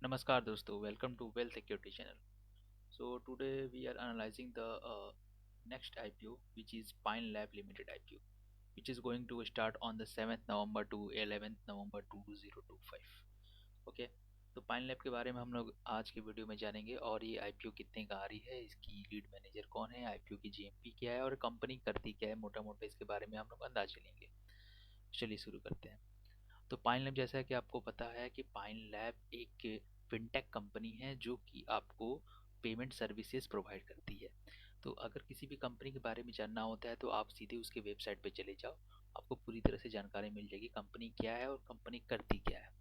Namaskar dosto, welcome to Wealth Security channel. So today we are analyzing the next IPO, which is Pine Lab Limited IPO, which is going to start on the 7th November to 11th November 2025. Okay, तो pine lab के बारे में हम लोग आज के video में जानेंगे और ये आईपीओ कितने का आ रही है, इसकी लीड मैनेजर कौन है, आईपीओ की जीएमपी क्या है और कंपनी करती क्या है, मोटा मोटा इसके बारे में हम लोग अंदाजा लेंगे। चलिए शुरू करते हैं। तो पाइन लैब, जैसा कि आपको पता है कि पाइन लैब एक फिनटेक कंपनी है जो कि आपको पेमेंट सर्विसेज प्रोवाइड करती है। तो अगर किसी भी कंपनी के बारे में जानना होता है तो आप सीधे उसके वेबसाइट पे चले जाओ, आपको पूरी तरह से जानकारी मिल जाएगी कंपनी क्या है और कंपनी करती क्या है।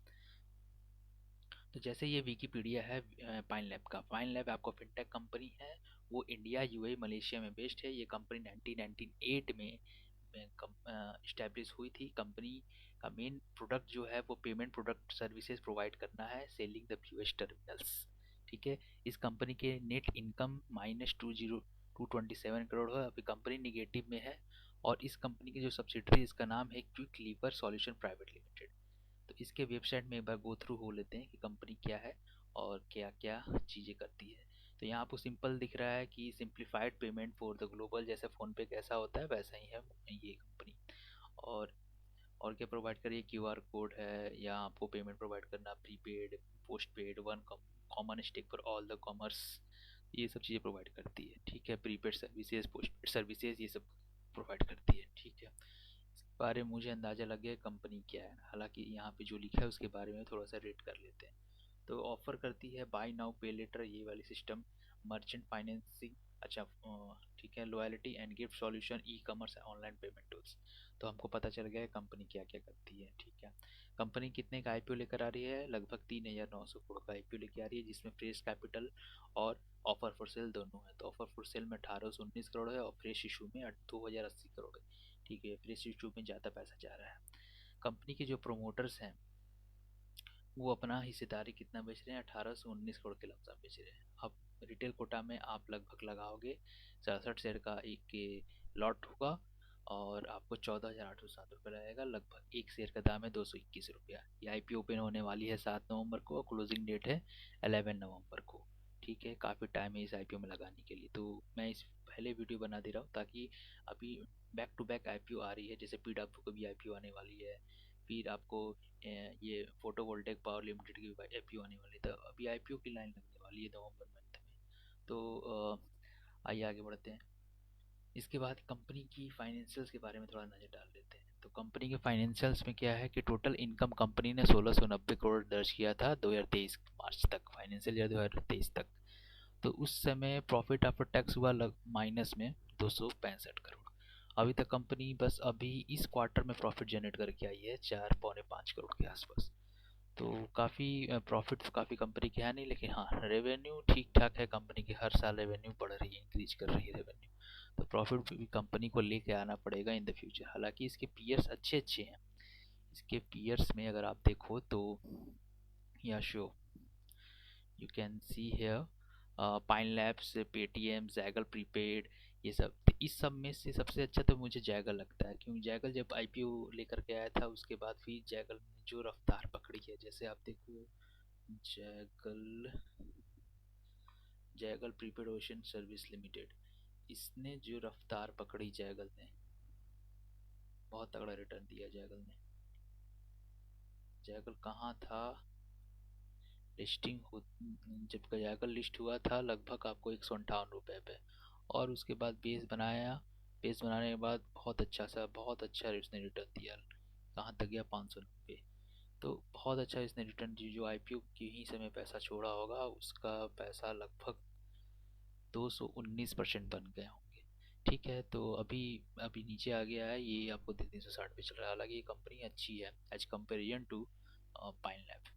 तो जैसे ये विकीपीडिया है पाइन लैब का। पाइन लैब आपको फिनटेक कंपनी है, वो इंडिया, यूएई, मलेशिया में बेस्ड है। ये कंपनी 1998 में इस्टेब्लिश हुई थी। कंपनी का मेन प्रोडक्ट जो है वो पेमेंट प्रोडक्ट सर्विसेज प्रोवाइड करना है, सेलिंग द पीओएस टर्मिनल्स। ठीक है। इस कंपनी के नेट इनकम -227 करोड़ है। अभी कंपनी निगेटिव में है। और इस कंपनी की जो सब्सिडरी, इसका नाम है quick lever solution private limited. तो इसके वेबसाइट में एक बार गो थ्रू हो लेते हैं कि कंपनी क्या है और क्या क्या चीज़ें करती है। तो यहाँ आपको सिंपल दिख रहा है कि simplified payment for the global, जैसे फ़ोन पे कैसा होता है वैसा ही है ये कंपनी। और और क्या प्रोवाइड करिए, क्यूआर कोड है, या आपको पेमेंट प्रोवाइड करना, prepaid, postpaid, one common stack for all the commerce, ये सब चीज़ें प्रोवाइड करती है। ठीक है। Prepaid services, postpaid services, ये सब प्रोवाइड करती है। ठीक है। इसके बारे में मुझे अंदाज़ा लग गया कंपनी क्या है। हालांकि यहाँ पे जो लिखा है उसके बारे में थोड़ा सा रेड कर लेते हैं। तो ऑफर करती है बाय नाउ पे लेटर, ये वाली सिस्टम, मर्चेंट फाइनेंसिंग, अच्छा ठीक है, loyalty and gift solution, e commerce, online payment tools. तो हमको पता चल गया है कंपनी क्या क्या करती है। ठीक है। कंपनी कितने का आईपीओ लेकर आ रही है? लगभग 3,900 करोड़ का आईपीओ लेकर आ रही है, जिसमें फ्रेश कैपिटल और ऑफर फॉर सेल दोनों है। तो ऑफर फॉर सेल में 1819 करोड़ है और फ्रेश इशू में 2080 करोड़ है। ठीक है। फ्रेश इशू में ज़्यादा पैसा जा रहा है। कंपनी के जो प्रोमोटर्स हैं वो अपना हिस्सेदारी कितना बेच रहे हैं? 1819 करोड़ के लमसम बेच रहे हैं। अब रिटेल कोटा में आप लगभग लगाओगे 67 शेयर का एक लॉट होगा और आपको 14,807 रुपये लगेगा। लगभग एक शेयर का दाम है 221 रुपया। ये आईपीओ ओपन होने वाली है 7 नवंबर को और क्लोजिंग डेट है 11 नवंबर को। ठीक है। काफ़ी टाइम है इस आईपीओ में लगाने के लिए। तो मैं इस पहले वीडियो बना दे रहा हूँ ताकि अभी बैक टू बैक आईपीओ आ रही है, जैसे पीडब्ल्यू को भी आईपीओ आने वाली है, फिर आपको ये फोटोवोल्टेक पावर लिमिटेड की आईपीओ आने वाली है। तो अभी आईपीओ की लाइन लगने वाली है नवंबर मंथ में। तो आइए आगे बढ़ते हैं। इसके बाद कंपनी की फाइनेंशियल्स के बारे में थोड़ा नज़र डाल लेते हैं। तो कंपनी के फाइनेंशियल्स में क्या है कि टोटल इनकम कंपनी ने 1690 करोड़ दर्ज किया था 2023 मार्च तक, फाइनेंशियल ईयर 2023 तक। तो उस समय प्रॉफिट आफ्टर टैक्स हुआ माइनस में 265 करोड़। अभी तक कंपनी बस अभी इस क्वार्टर में प्रॉफिट जनरेट करके आई है 4 पौने 5 करोड़ के आसपास। तो काफ़ी प्रॉफिट तो काफ़ी कंपनी के है नहीं, लेकिन हाँ रेवेन्यू ठीक ठाक है कंपनी की। हर साल रेवेन्यू बढ़ रही है, इंक्रीज कर रही है रेवेन्यू। तो प्रॉफिट भी कंपनी को लेके आना पड़ेगा इन द फ्यूचर। हालांकि इसके पीयर्स अच्छे अच्छे हैं। इसके पीयर्स में अगर आप देखो तो या show you can see here Pine Labs, Paytm, Zaggle prepaid, ये सब। इस सब में से सबसे अच्छा तो मुझे जैगल लगता है, क्योंकि जैगल जब आईपीओ लेकर के आया था उसके बाद फिर जैगल ने जो रफ्तार पकड़ी है, जैसे आप देखो Zaggle, Zaggle prepaid ocean service limited, इसने जो रफ्तार पकड़ी जैगल ने, बहुत तगड़ा रिटर्न दिया जैगल ने। जैगल कहाँ था लिस्टिंग हो, जब जैगल लिस्ट हुआ था लगभग आपको 158 रुपये पे, और उसके बाद बेस बनाया। बेस बनाने के बाद बहुत अच्छा उसने रिटर्न दिया। कहाँ तक गया? 590। तो बहुत अच्छा इसने रिटर्न दी। जो आईपीओ के ही समय पैसा छोड़ा होगा उसका पैसा लगभग 219% बन गए होंगे। ठीक है। तो अभी अभी नीचे आ गया है, ये आपको 360 पे चल रहा है। हालांकि ये कंपनी अच्छी है as comparison to Pine Lab.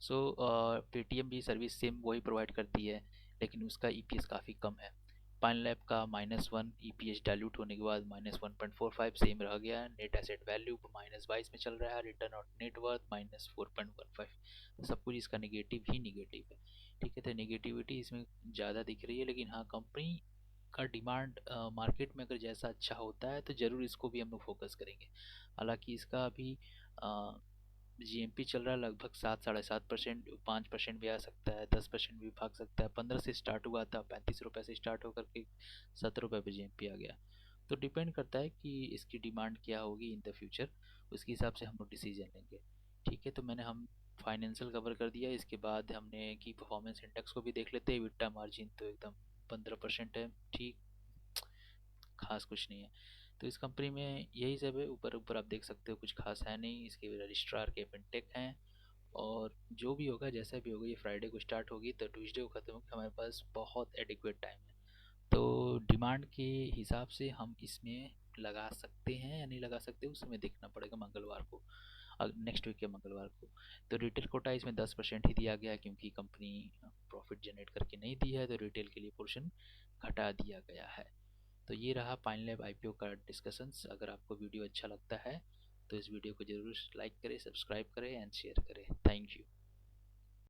So Paytm भी सर्विस सेम वही प्रोवाइड करती है, लेकिन उसका ईपीएस काफ़ी कम है। पाइन लैब का -1 ईपीएस डाइल्यूट होने के बाद -1.45 सेम रह गया है। नेट एसेट वैल्यू -22 में चल रहा है। Return on net worth -4.15। तो सब कुछ इसका निगेटिव ही निगेटिव है। ठीक है। तो नेगेटिविटी इसमें ज़्यादा दिख रही है, लेकिन हाँ कंपनी का डिमांड मार्केट में अगर जैसा अच्छा होता है तो ज़रूर इसको भी हम लोग फोकस करेंगे। हालांकि इसका अभी जीएमपी चल रहा है लगभग 7 साढ़े 7%, 5% भी आ सकता है, 10% भी भाग सकता है। 15 से स्टार्ट हुआ था, 35 रुपये से स्टार्ट होकर के 7 रुपये पे जीएमपी आ गया। तो डिपेंड करता है कि इसकी डिमांड क्या होगी इन द फ्यूचर, उसके हिसाब से हम लोग डिसीजन लेंगे। ठीक है, तो हम फाइनेंशियल कवर कर दिया। इसके बाद हमने की परफॉर्मेंस इंडेक्स को भी देख लेते हैं। विट्टा मार्जिन तो एकदम 15% है, ठीक, खास कुछ नहीं है। तो इस कंपनी में यही सब है, ऊपर ऊपर आप देख सकते हो कुछ खास है नहीं। इसके रजिस्ट्रार के फिनटेक हैं, और जो भी होगा जैसा भी होगा, ये फ्राइडे को स्टार्ट होगी तो ट्यूसडे को ख़त्म होगी। हमारे पास बहुत एडिक्वेट टाइम है, तो डिमांड के हिसाब से हम इसमें लगा सकते हैं या नहीं लगा सकते, उस समय देखना पड़ेगा मंगलवार को, नेक्स्ट वीक के मंगलवार को। तो रिटेल कोटा इसमें 10% ही दिया गया है, क्योंकि कंपनी प्रॉफिट जनरेट करके नहीं दी है, तो रिटेल के लिए पोर्शन घटा दिया गया है। तो ये रहा पाइनलैब आईपीओ का डिस्कशंस। अगर आपको वीडियो अच्छा लगता है तो इस वीडियो को ज़रूर लाइक करें, सब्सक्राइब करें एंड शेयर करें। Thank you.